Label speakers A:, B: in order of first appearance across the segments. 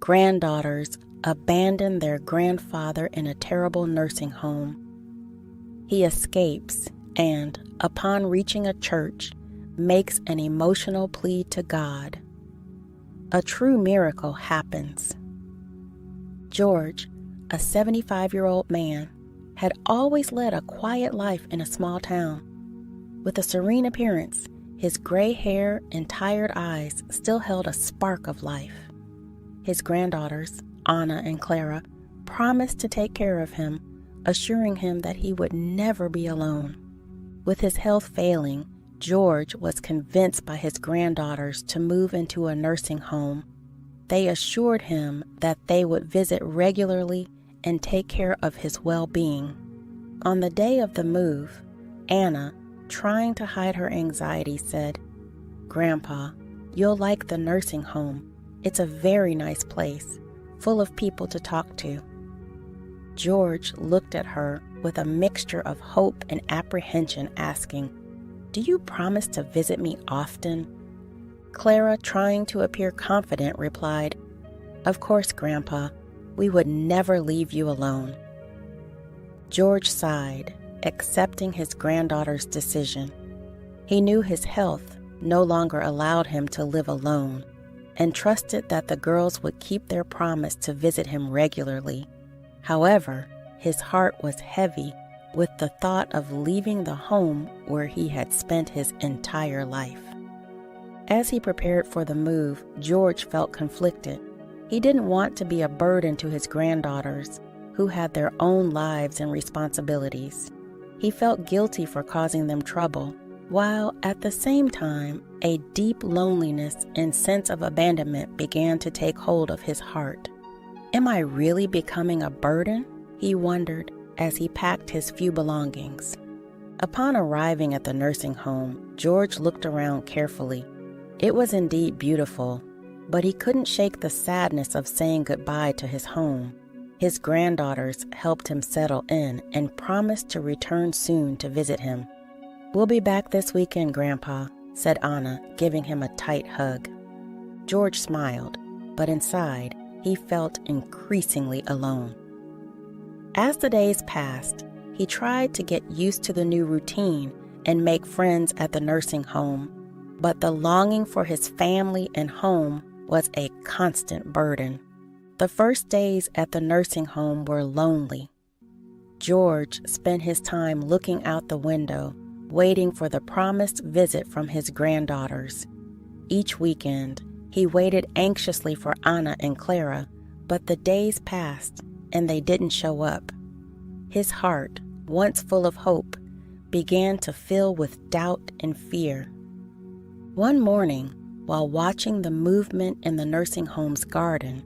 A: granddaughters abandon their grandfather in a terrible nursing home. He escapes and, upon reaching a church, makes an emotional plea to God. A true miracle happens. George, a 75-year-old man, had always led a quiet life in a small town. With a serene appearance, his gray hair and tired eyes still held a spark of life. His granddaughters, Anna and Clara, promised to take care of him, assuring him that he would never be alone. With his health failing, George was convinced by his granddaughters to move into a nursing home. They assured him that they would visit regularly and take care of his well-being. On the day of the move, Anna, trying to hide her anxiety, said, "Grandpa, you'll like the nursing home. It's a very nice place, full of people to talk to." George looked at her with a mixture of hope and apprehension, asking, "Do you promise to visit me often?" Clara, trying to appear confident, replied, "Of course, Grandpa. We would never leave you alone." George sighed, accepting his granddaughter's decision. He knew his health no longer allowed him to live alone, and trusted that the girls would keep their promise to visit him regularly. However, his heart was heavy with the thought of leaving the home where he had spent his entire life. As he prepared for the move, George felt conflicted. He didn't want to be a burden to his granddaughters, who had their own lives and responsibilities. He felt guilty for causing them trouble, while at the same time, a deep loneliness and sense of abandonment began to take hold of his heart. "Am I really becoming a burden?" he wondered as he packed his few belongings. Upon arriving at the nursing home, George looked around carefully. It was indeed beautiful, but he couldn't shake the sadness of saying goodbye to his home. His granddaughters helped him settle in and promised to return soon to visit him. "We'll be back this weekend, Grandpa," said Anna, giving him a tight hug. George smiled, but inside, he felt increasingly alone. As the days passed, he tried to get used to the new routine and make friends at the nursing home, but the longing for his family and home was a constant burden. The first days at the nursing home were lonely. George spent his time looking out the window, waiting for the promised visit from his granddaughters. Each weekend, he waited anxiously for Anna and Clara, but the days passed and they didn't show up. His heart, once full of hope, began to fill with doubt and fear. One morning, while watching the movement in the nursing home's garden,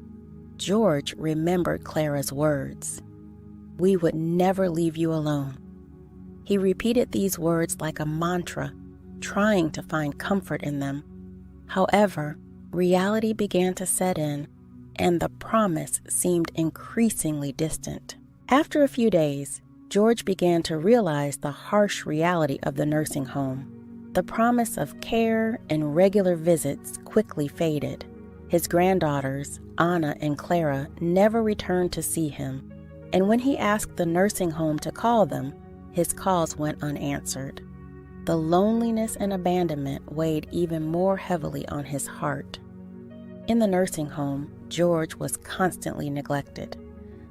A: George remembered Clara's words, "We would never leave you alone." He repeated these words like a mantra, trying to find comfort in them. However, reality began to set in, and the promise seemed increasingly distant. After a few days, George began to realize the harsh reality of the nursing home. The promise of care and regular visits quickly faded. His granddaughters, Anna and Clara, never returned to see him, and when he asked the nursing home to call them, his calls went unanswered. The loneliness and abandonment weighed even more heavily on his heart. In the nursing home, George was constantly neglected.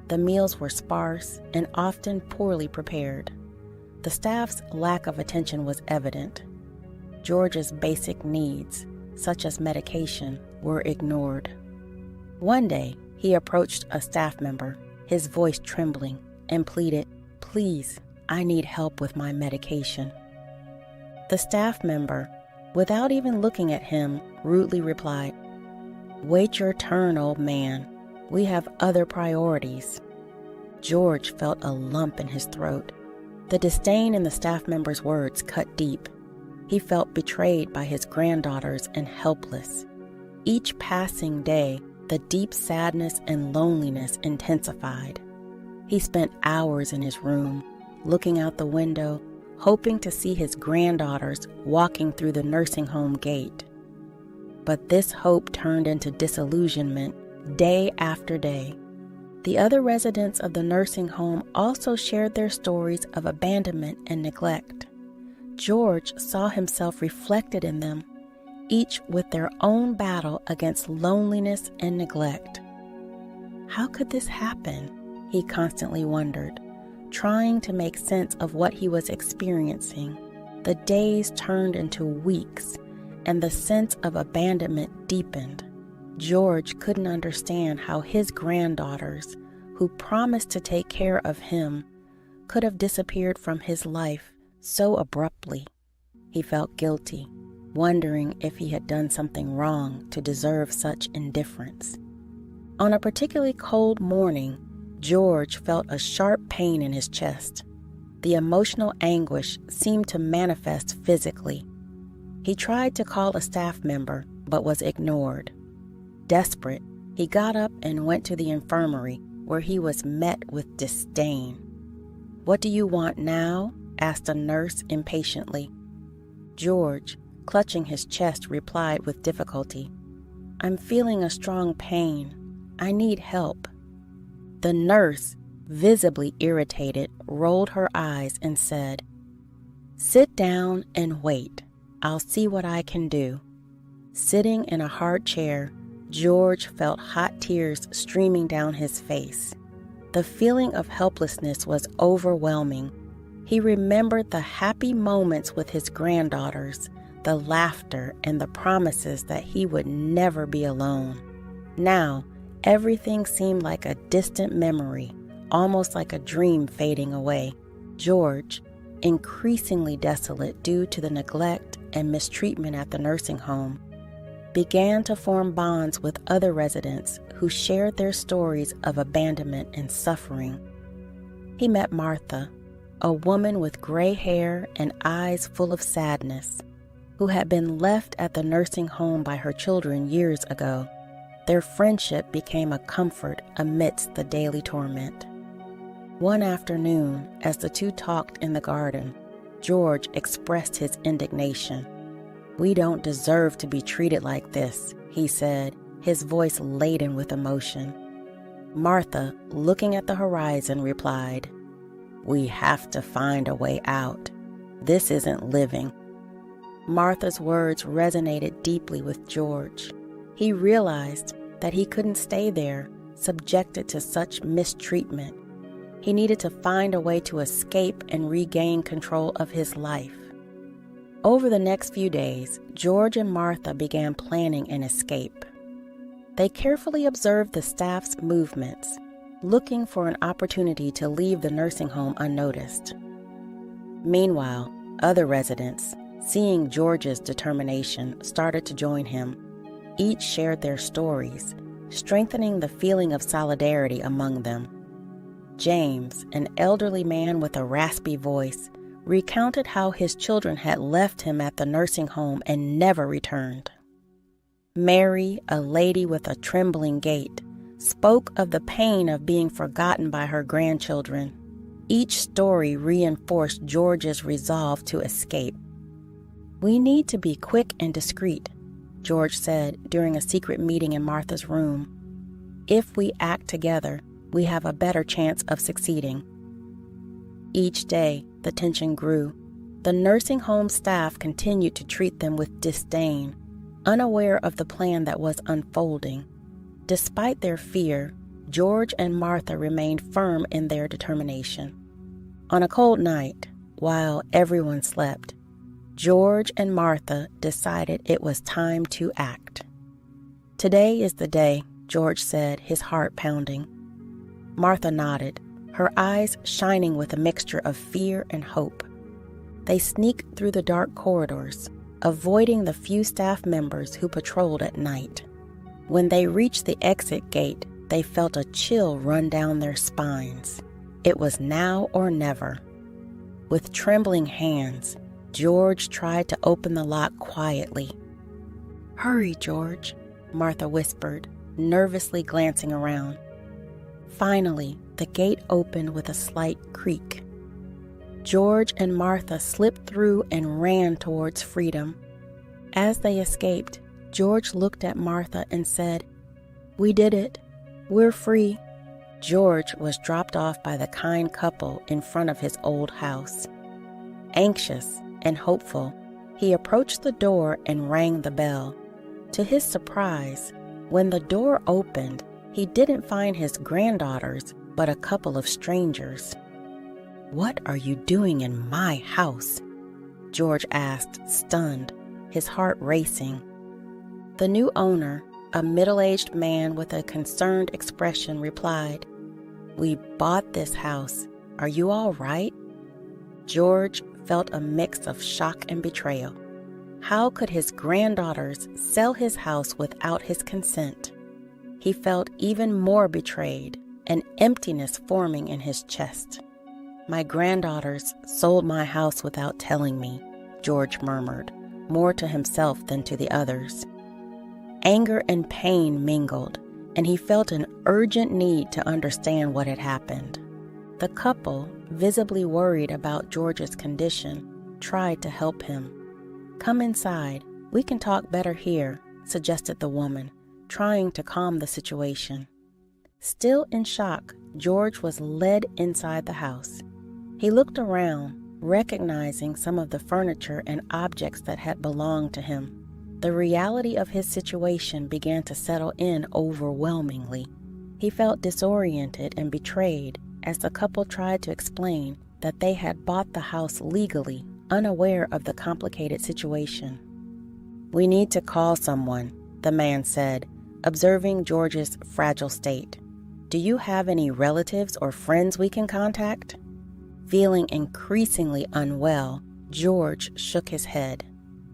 A: The meals were sparse and often poorly prepared. The staff's lack of attention was evident. George's basic needs, such as medication, were ignored. One day, he approached a staff member, his voice trembling, and pleaded, "Please, I need help with my medication." The staff member, without even looking at him, rudely replied, "Wait your turn, old man. We have other priorities." George felt a lump in his throat. The disdain in the staff member's words cut deep. He felt betrayed by his granddaughters and helpless. Each passing day, the deep sadness and loneliness intensified. He spent hours in his room, looking out the window, hoping to see his granddaughters walking through the nursing home gate. But this hope turned into disillusionment day after day. The other residents of the nursing home also shared their stories of abandonment and neglect. George saw himself reflected in them, each with their own battle against loneliness and neglect. How could this happen? He constantly wondered, trying to make sense of what he was experiencing. The days turned into weeks, and the sense of abandonment deepened. George couldn't understand how his granddaughters, who promised to take care of him, could have disappeared from his life so abruptly. He felt guilty, wondering if he had done something wrong to deserve such indifference. On a particularly cold morning, George felt a sharp pain in his chest. The emotional anguish seemed to manifest physically. He tried to call a staff member, but was ignored. Desperate, he got up and went to the infirmary, where he was met with disdain. "What do you want now?" asked a nurse impatiently. George, clutching his chest, replied with difficulty, "I'm feeling a strong pain. I need help." The nurse, visibly irritated, rolled her eyes and said, "Sit down and wait. I'll see what I can do." Sitting in a hard chair, George felt hot tears streaming down his face. The feeling of helplessness was overwhelming. He remembered the happy moments with his granddaughters, the laughter and the promises that he would never be alone. Now, everything seemed like a distant memory, almost like a dream fading away. George, increasingly desolate due to the neglect and mistreatment at the nursing home, began to form bonds with other residents who shared their stories of abandonment and suffering. He met Martha, a woman with gray hair and eyes full of sadness, who had been left at the nursing home by her children years ago. Their friendship became a comfort amidst the daily torment. One afternoon, as the two talked in the garden, George expressed his indignation. "We don't deserve to be treated like this," he said, his voice laden with emotion. Martha, looking at the horizon, replied, "We have to find a way out. This isn't living." Martha's words resonated deeply with George. He realized that he couldn't stay there, subjected to such mistreatment. He needed to find a way to escape and regain control of his life. Over the next few days, George and Martha began planning an escape. They carefully observed the staff's movements, looking for an opportunity to leave the nursing home unnoticed. Meanwhile, other residents, seeing George's determination, started to join him. Each shared their stories, strengthening the feeling of solidarity among them. James, an elderly man with a raspy voice, recounted how his children had left him at the nursing home and never returned. Mary, a lady with a trembling gait, spoke of the pain of being forgotten by her grandchildren. Each story reinforced George's resolve to escape. "We need to be quick and discreet," George said during a secret meeting in Martha's room. "If we act together, we have a better chance of succeeding." Each day, the tension grew. The nursing home staff continued to treat them with disdain, unaware of the plan that was unfolding. Despite their fear, George and Martha remained firm in their determination. On a cold night, while everyone slept, George and Martha decided it was time to act. "Today is the day," George said, his heart pounding. Martha nodded, her eyes shining with a mixture of fear and hope. They sneaked through the dark corridors, avoiding the few staff members who patrolled at night. When they reached the exit gate, they felt a chill run down their spines. It was now or never. With trembling hands, George tried to open the lock quietly. "Hurry, George," Martha whispered, nervously glancing around. Finally, the gate opened with a slight creak. George and Martha slipped through and ran towards freedom. As they escaped, George looked at Martha and said, "We did it. We're free." George was dropped off by the kind couple in front of his old house. Anxious and hopeful, he approached the door and rang the bell. To his surprise, when the door opened, he didn't find his granddaughters, but a couple of strangers. "What are you doing in my house?" George asked, stunned, his heart racing. The new owner, a middle-aged man with a concerned expression, replied, "We bought this house. Are you all right?" George felt a mix of shock and betrayal. How could his granddaughters sell his house without his consent? He felt even more betrayed, an emptiness forming in his chest. "My granddaughters sold my house without telling me," George murmured, more to himself than to the others. Anger and pain mingled, and he felt an urgent need to understand what had happened. The couple, visibly worried about George's condition, tried to help him. "Come inside. We can talk better here," suggested the woman, trying to calm the situation. Still in shock, George was led inside the house. He looked around, recognizing some of the furniture and objects that had belonged to him. The reality of his situation began to settle in overwhelmingly. He felt disoriented and betrayed as the couple tried to explain that they had bought the house legally, unaware of the complicated situation. "We need to call someone," the man said, observing George's fragile state. "Do you have any relatives or friends we can contact?" Feeling increasingly unwell, George shook his head.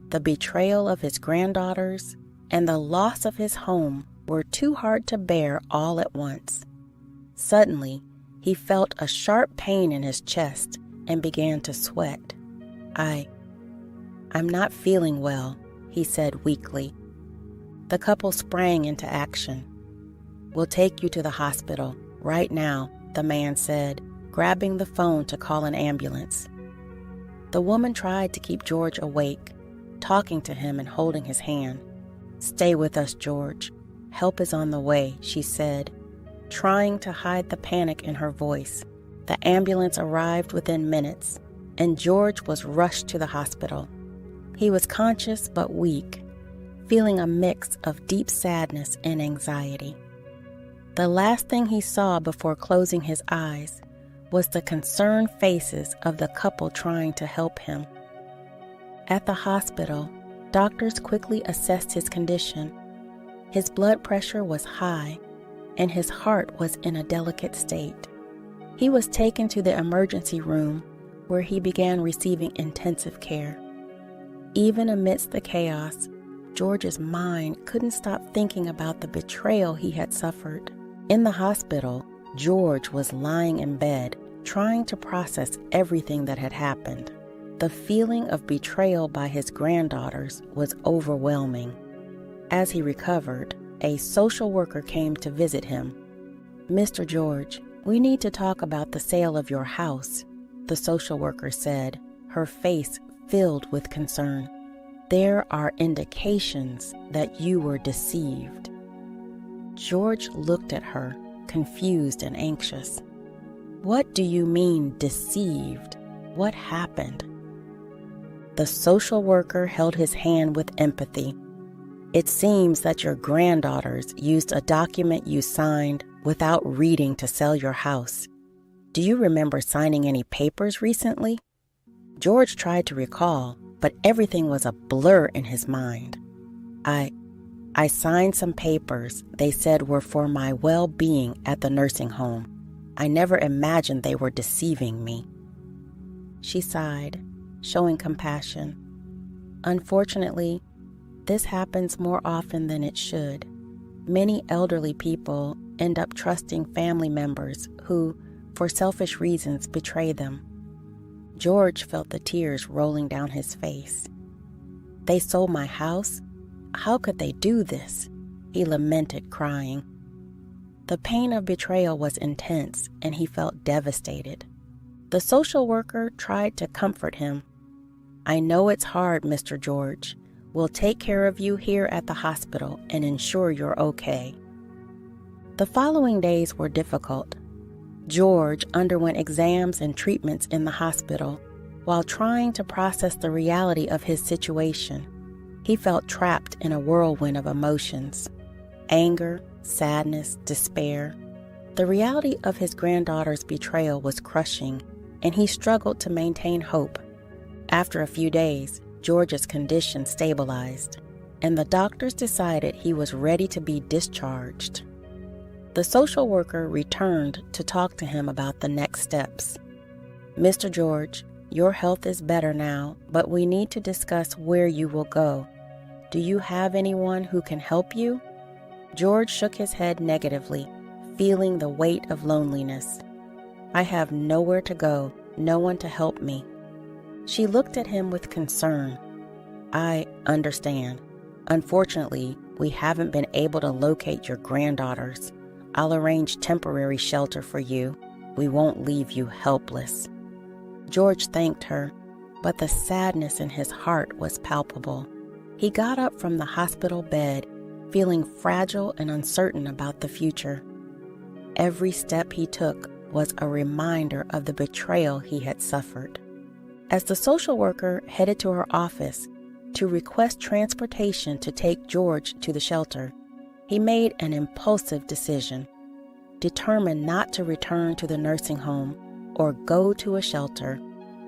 A: The betrayal of his granddaughters and the loss of his home were too hard to bear all at once. Suddenly, he felt a sharp pain in his chest and began to sweat. I'm not feeling well," he said weakly. The couple sprang into action. "We'll take you to the hospital right now," the man said, grabbing the phone to call an ambulance. The woman tried to keep George awake, talking to him and holding his hand. "Stay with us, George. Help is on the way," she said, trying to hide the panic in her voice. The ambulance arrived within minutes, and George was rushed to the hospital. He was conscious but weak, feeling a mix of deep sadness and anxiety. The last thing he saw before closing his eyes was the concerned faces of the couple trying to help him. At the hospital, doctors quickly assessed his condition. His blood pressure was high, and his heart was in a delicate state. He was taken to the emergency room, where he began receiving intensive care. Even amidst the chaos, George's mind couldn't stop thinking about the betrayal he had suffered. In the hospital, George was lying in bed, trying to process everything that had happened. The feeling of betrayal by his granddaughters was overwhelming. As he recovered, a social worker came to visit him. "Mr. George, we need to talk about the sale of your house," the social worker said, her face filled with concern. "There are indications that you were deceived." George looked at her, confused and anxious. "What do you mean, deceived? What happened?" The social worker held his hand with empathy. "It seems that your granddaughters used a document you signed without reading to sell your house. Do you remember signing any papers recently?" George tried to recall, but everything was a blur in his mind. I signed some papers they said were for my well-being at the nursing home. I never imagined they were deceiving me." She sighed, showing compassion. "Unfortunately, this happens more often than it should. Many elderly people end up trusting family members who, for selfish reasons, betray them." George felt the tears rolling down his face. "They sold my house? How could they do this?" he lamented, crying. The pain of betrayal was intense, and he felt devastated. The social worker tried to comfort him. "I know it's hard, Mr. George. We'll take care of you here at the hospital and ensure you're okay." The following days were difficult. George underwent exams and treatments in the hospital while trying to process the reality of his situation. He felt trapped in a whirlwind of emotions: anger, sadness, despair. The reality of his granddaughter's betrayal was crushing, and he struggled to maintain hope. After a few days, George's condition stabilized, and the doctors decided he was ready to be discharged. The social worker returned to talk to him about the next steps. "Mr. George, your health is better now, but we need to discuss where you will go. Do you have anyone who can help you?" George shook his head negatively, feeling the weight of loneliness. "I have nowhere to go, no one to help me." She looked at him with concern. "I understand. Unfortunately, we haven't been able to locate your granddaughters. I'll arrange temporary shelter for you. We won't leave you helpless." George thanked her, but the sadness in his heart was palpable. He got up from the hospital bed, feeling fragile and uncertain about the future. Every step he took was a reminder of the betrayal he had suffered. As the social worker headed to her office to request transportation to take George to the shelter, he made an impulsive decision. Determined not to return to the nursing home or go to a shelter,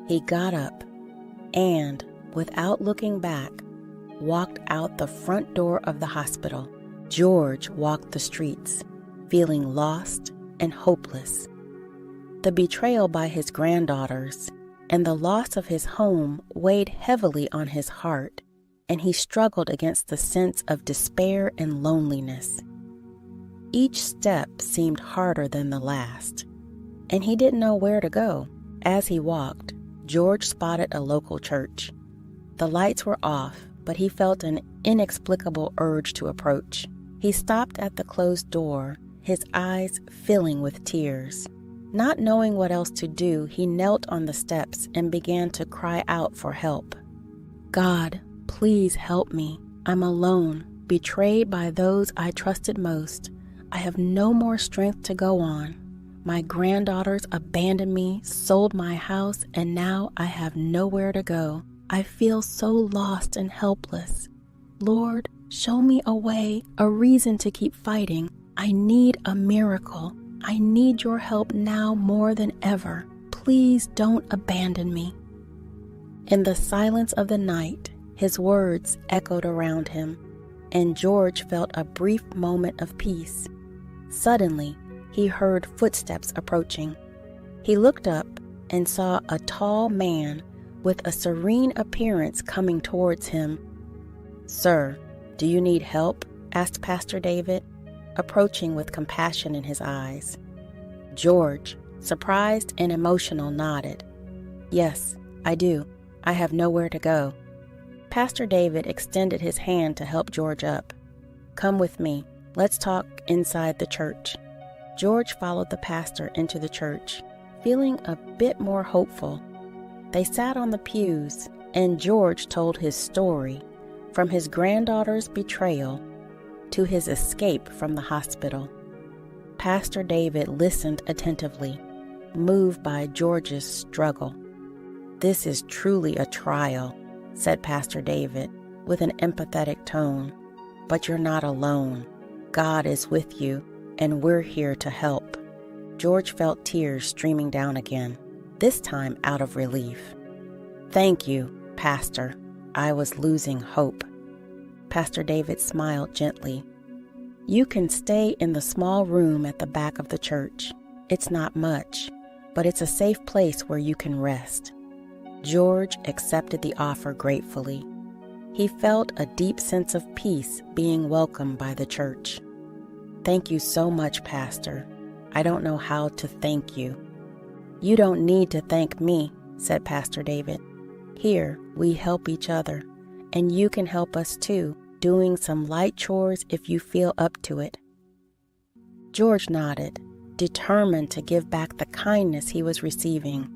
A: he got up and, without looking back, walked out the front door of the hospital. George walked the streets, feeling lost and hopeless. The betrayal by his granddaughters and the loss of his home weighed heavily on his heart, and he struggled against the sense of despair and loneliness. Each step seemed harder than the last, and he didn't know where to go. As he walked, George spotted a local church. The lights were off, but he felt an inexplicable urge to approach. He stopped at the closed door, his eyes filling with tears. Not knowing what else to do, he knelt on the steps and began to cry out for help. "God, please help me. I'm alone, betrayed by those I trusted most. I have no more strength to go on. My granddaughters abandoned me, sold my house, and now I have nowhere to go. I feel so lost and helpless. Lord, show me a way, a reason to keep fighting. I need a miracle. I need your help now more than ever. Please don't abandon me." In the silence of the night, his words echoed around him, and George felt a brief moment of peace. Suddenly, he heard footsteps approaching. He looked up and saw a tall man with a serene appearance coming towards him. "Sir, do you need help?" asked Pastor David, approaching with compassion in his eyes. George, surprised and emotional, nodded. "Yes, I do. I have nowhere to go." Pastor David extended his hand to help George up. "Come with me. Let's talk inside the church." George followed the pastor into the church, feeling a bit more hopeful. They sat on the pews, and George told his story, from his granddaughter's betrayal to his escape from the hospital. Pastor David listened attentively, moved by George's struggle. "This is truly a trial," said Pastor David with an empathetic tone, "but you're not alone. God is with you, and we're here to help." George felt tears streaming down again, this time out of relief. "Thank you, Pastor. I was losing hope." Pastor David smiled gently. "You can stay in the small room at the back of the church. It's not much, but it's a safe place where you can rest." George accepted the offer gratefully. He felt a deep sense of peace being welcomed by the church. "Thank you so much, Pastor. I don't know how to thank you." "You don't need to thank me," said Pastor David. "Here, we help each other, and you can help us too, doing some light chores if you feel up to it." George nodded, determined to give back the kindness he was receiving.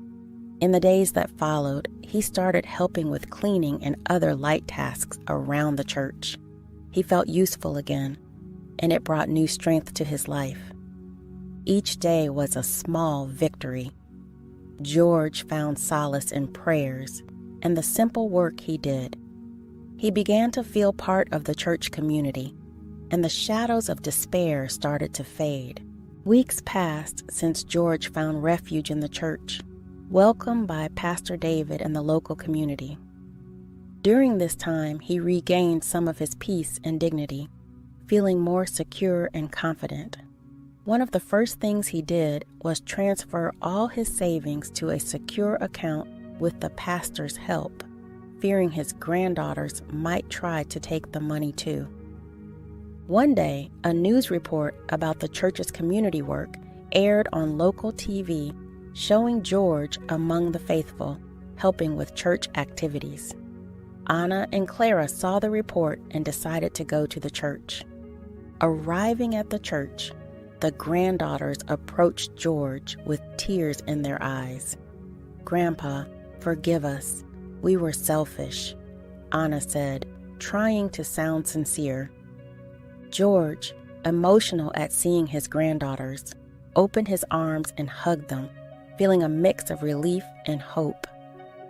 A: In the days that followed, he started helping with cleaning and other light tasks around the church. He felt useful again. and it brought new strength to his life. Each day was a small victory. George found solace in prayers and the simple work he did. He began to feel part of the church community, and the shadows of despair started to fade. Weeks passed since George found refuge in the church, welcomed by Pastor David and the local community. During this time, he regained some of his peace and dignity, feeling more secure and confident. One of the first things he did was transfer all his savings to a secure account with the pastor's help, fearing his granddaughters might try to take the money too. One day, a news report about the church's community work aired on local TV, showing George among the faithful, helping with church activities. Anna and Clara saw the report and decided to go to the church. Arriving at the church, the granddaughters approached George with tears in their eyes. "Grandpa, forgive us. We were selfish," Anna said, trying to sound sincere. George, emotional at seeing his granddaughters, opened his arms and hugged them, feeling a mix of relief and hope.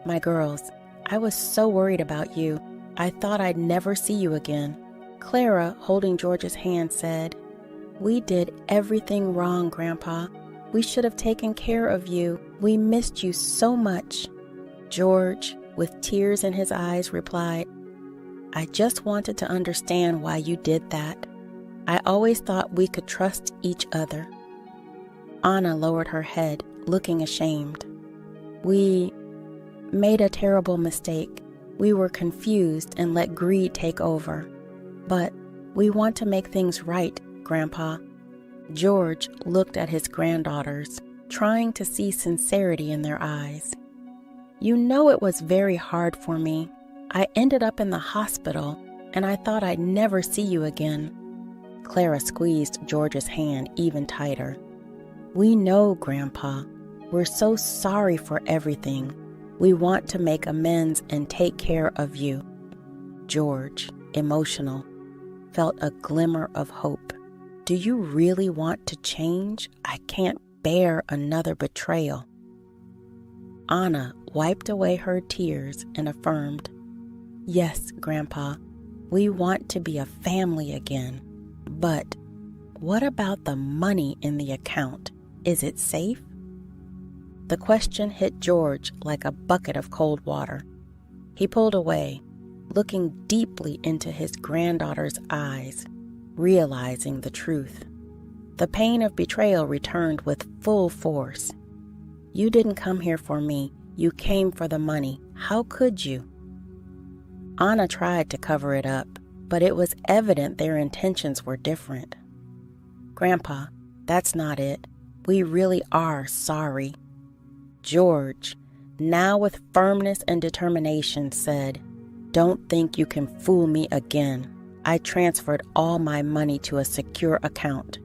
A: "My girls, I was so worried about you. I thought I'd never see you again." Clara, holding George's hand, said, "We did everything wrong, Grandpa. We should have taken care of you. We missed you so much." George, with tears in his eyes, replied, "I just wanted to understand why you did that. I always thought we could trust each other." Anna lowered her head, looking ashamed. "We made a terrible mistake. We were confused and let greed take over. But we want to make things right, Grandpa." George looked at his granddaughters, trying to see sincerity in their eyes. "You know it was very hard for me. I ended up in the hospital, and I thought I'd never see you again." Clara squeezed George's hand even tighter. "We know, Grandpa. We're so sorry for everything. We want to make amends and take care of you." George, emotional, felt a glimmer of hope. "Do you really want to change? I can't bear another betrayal." Anna wiped away her tears and affirmed, "Yes, Grandpa, we want to be a family again. But what about the money in the account? Is it safe?" The question hit George like a bucket of cold water. He pulled away, looking deeply into his granddaughter's eyes, realizing the truth. The pain of betrayal returned with full force. "You didn't come here for me. You came for the money. How could you?" Anna tried to cover it up, but it was evident their intentions were different. "Grandpa, that's not it. We really are sorry." George, now with firmness and determination, said, "Don't think you can fool me again. I transferred all my money to a secure account.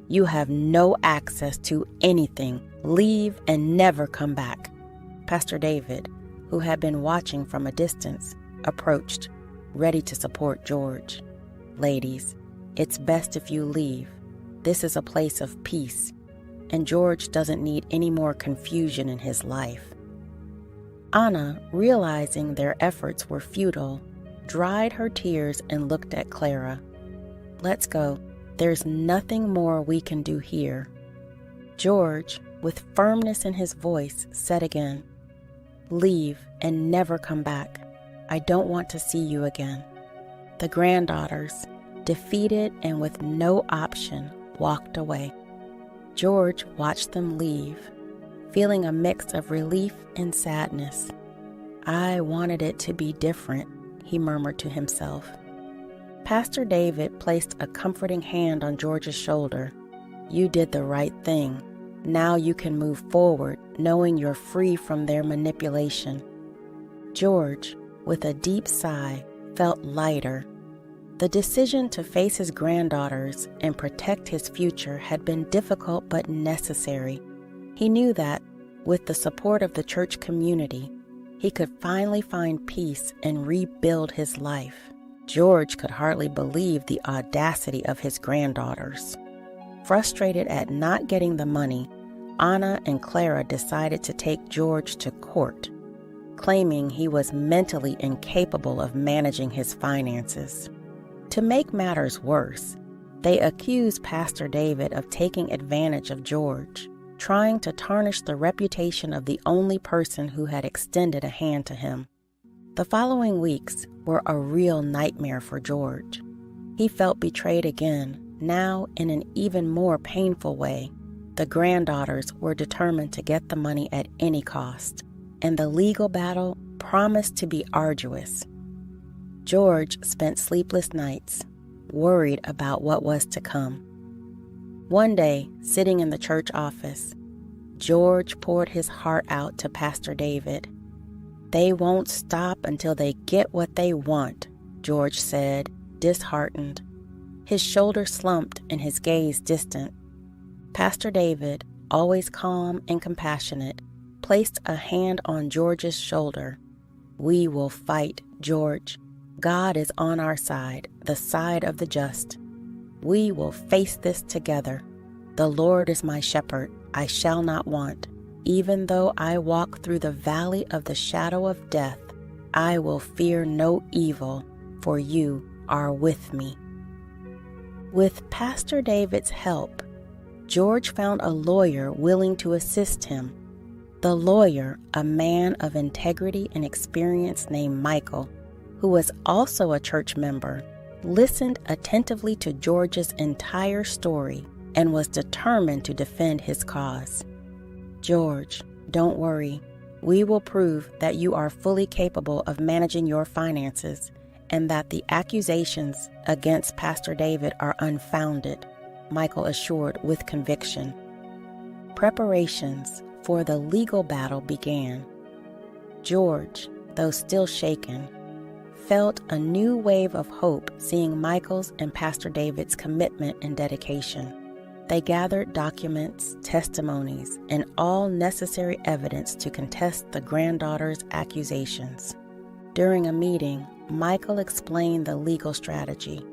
A: You have no access to anything. Leave and never come back." Pastor David, who had been watching from a distance, approached, ready to support George. "Ladies, it's best if you leave. This is a place of peace, and George doesn't need any more confusion in his life." Anna, realizing their efforts were futile, dried her tears and looked at Clara. "Let's go. There's nothing more we can do here." George, with firmness in his voice, said again, "Leave and never come back. I don't want to see you again." The granddaughters, defeated and with no option, walked away. George watched them leave, feeling a mix of relief and sadness. "I wanted it to be different," he murmured to himself. Pastor David placed a comforting hand on George's shoulder. "You did the right thing. Now you can move forward, knowing you're free from their manipulation." George, with a deep sigh, felt lighter. The decision to face his granddaughters and protect his future had been difficult but necessary. He knew that, with the support of the church community, he could finally find peace and rebuild his life. George could hardly believe the audacity of his granddaughters. Frustrated at not getting the money, Anna and Clara decided to take George to court, claiming he was mentally incapable of managing his finances. To make matters worse, they accused Pastor David of taking advantage of George, trying to tarnish the reputation of the only person who had extended a hand to him. The following weeks were a real nightmare for George. He felt betrayed again, now in an even more painful way. The granddaughters were determined to get the money at any cost, and the legal battle promised to be arduous. George spent sleepless nights, worried about what was to come. One day, sitting in the church office, George poured his heart out to Pastor David. "They won't stop until they get what they want," George said, disheartened. His shoulders slumped and his gaze distant. Pastor David, always calm and compassionate, placed a hand on George's shoulder. "We will fight, George. God is on our side, the side of the just. We will face this together. The Lord is my shepherd, I shall not want. Even though I walk through the valley of the shadow of death, I will fear no evil, for you are with me." With Pastor David's help, George found a lawyer willing to assist him. The lawyer, a man of integrity and experience named Michael, who was also a church member, listened attentively to George's entire story and was determined to defend his cause. "George, don't worry. We will prove that you are fully capable of managing your finances and that the accusations against Pastor David are unfounded," Michael assured with conviction. Preparations for the legal battle began. George, though still shaken, felt a new wave of hope seeing Michael's and Pastor David's commitment and dedication. They gathered documents, testimonies, and all necessary evidence to contest the granddaughters' accusations. During a meeting, Michael explained the legal strategy.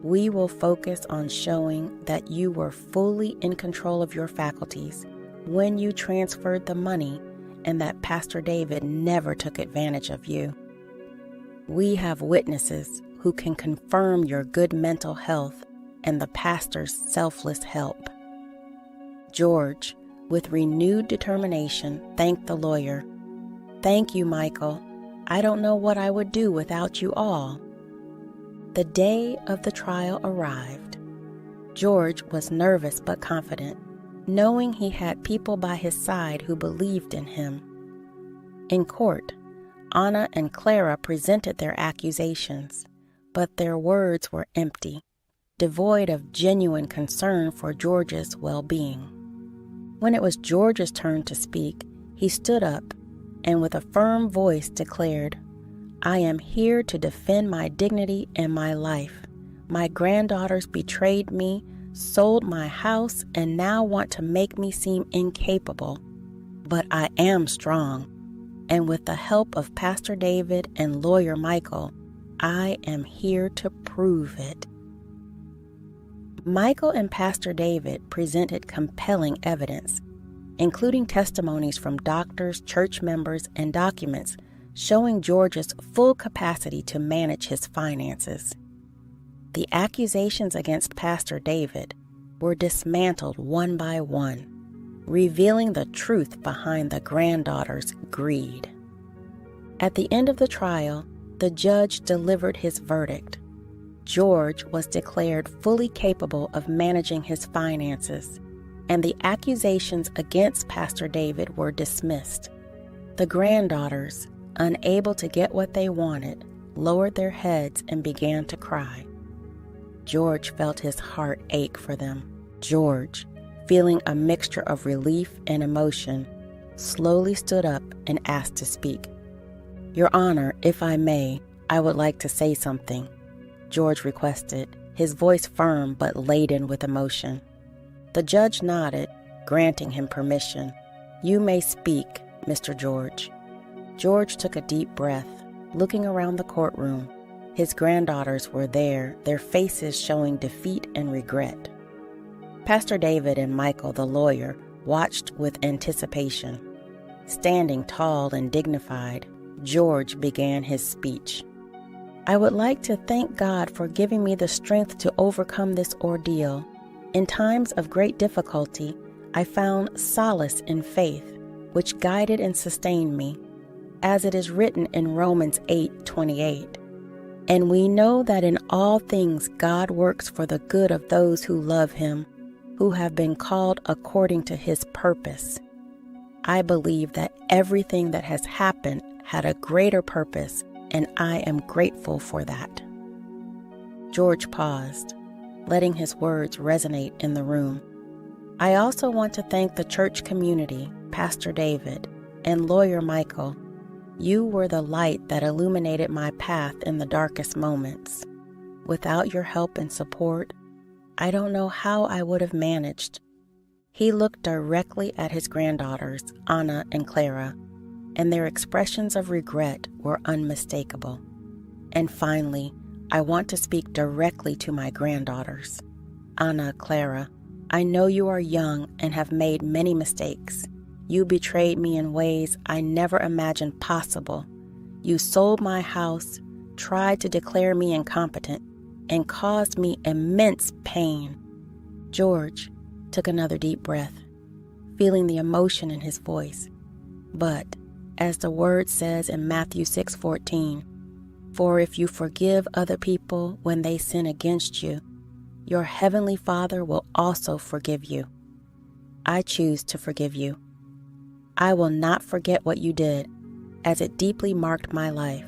A: "We will focus on showing that you were fully in control of your faculties when you transferred the money and that Pastor David never took advantage of you. We have witnesses who can confirm your good mental health and the pastor's selfless help." George, with renewed determination, thanked the lawyer. "Thank you, Michael. I don't know what I would do without you all." The day of the trial arrived. George was nervous but confident, knowing he had people by his side who believed in him. In court, Anna and Clara presented their accusations, but their words were empty, devoid of genuine concern for George's well-being. When it was George's turn to speak, he stood up and with a firm voice declared, "I am here to defend my dignity and my life. My granddaughters betrayed me, sold my house, and now want to make me seem incapable. But I am strong, and with the help of Pastor David and lawyer Michael, I am here to prove it." Michael and Pastor David presented compelling evidence, including testimonies from doctors, church members, and documents showing George's full capacity to manage his finances. The accusations against Pastor David were dismantled one by one, revealing the truth behind the granddaughters' greed. At the end of the trial, the judge delivered his verdict. George was declared fully capable of managing his finances, and the accusations against Pastor David were dismissed. The granddaughters, unable to get what they wanted, lowered their heads and began to cry. George felt his heart ache for them. George, feeling a mixture of relief and emotion, slowly stood up and asked to speak. "Your Honor, if I may, I would like to say something," George requested, his voice firm but laden with emotion. The judge nodded, granting him permission. "You may speak, Mr. George." George took a deep breath, looking around the courtroom. His granddaughters were there, their faces showing defeat and regret. Pastor David and Michael, the lawyer, watched with anticipation. Standing tall and dignified, George began his speech. I would like to thank God for giving me the strength to overcome this ordeal. In times of great difficulty, I found solace in faith, which guided and sustained me, as it is written in Romans 8:28. And we know that in all things God works for the good of those who love Him, who have been called according to His purpose. I believe that everything that has happened had a greater purpose, and I am grateful for that. George paused, letting his words resonate in the room. I also want to thank the church community, Pastor David, and lawyer Michael. You were the light that illuminated my path in the darkest moments. Without your help and support, I don't know how I would have managed. He looked directly at his granddaughters, Anna and Clara, and their expressions of regret were unmistakable. And finally, I want to speak directly to my granddaughters. Anna, Clara, I know you are young and have made many mistakes. You betrayed me in ways I never imagined possible. You sold my house, tried to declare me incompetent, and caused me immense pain. George took another deep breath, feeling the emotion in his voice. But, as the word says in Matthew 6:14, for if you forgive other people when they sin against you, your heavenly Father will also forgive you. I choose to forgive you. I will not forget what you did, as it deeply marked my life.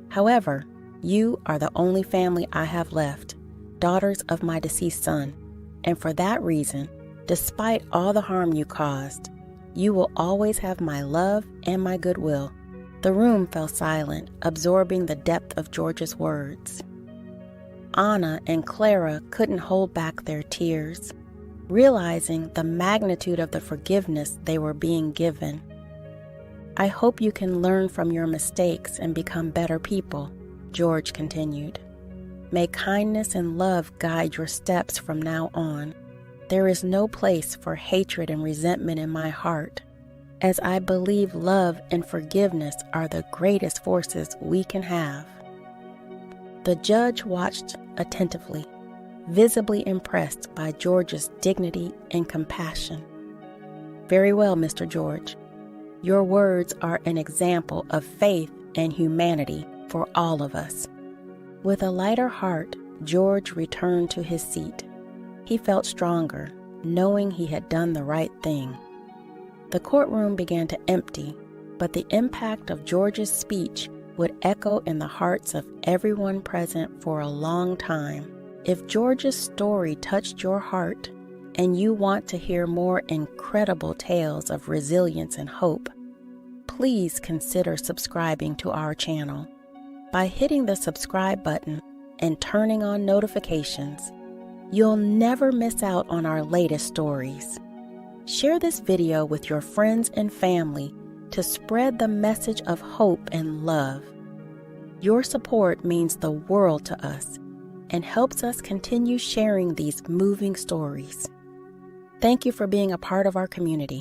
A: However, you are the only family I have left, daughters of my deceased son, and for that reason, despite all the harm you caused, you will always have my love and my goodwill. The room fell silent, absorbing the depth of George's words. Anna and Clara couldn't hold back their tears, realizing the magnitude of the forgiveness they were being given. I hope you can learn from your mistakes and become better people, George continued. May kindness and love guide your steps from now on. There is no place for hatred and resentment in my heart, as I believe love and forgiveness are the greatest forces we can have. The judge watched attentively, visibly impressed by George's dignity and compassion. Very well, Mr. George. Your words are an example of faith and humanity for all of us. With a lighter heart, George returned to his seat. He felt stronger, knowing he had done the right thing. The courtroom began to empty, but the impact of George's speech would echo in the hearts of everyone present for a long time. If George's story touched your heart and you want to hear more incredible tales of resilience and hope, please consider subscribing to our channel. By hitting the subscribe button and turning on notifications, you'll never miss out on our latest stories. Share this video with your friends and family to spread the message of hope and love. Your support means the world to us and helps us continue sharing these moving stories. Thank you for being a part of our community.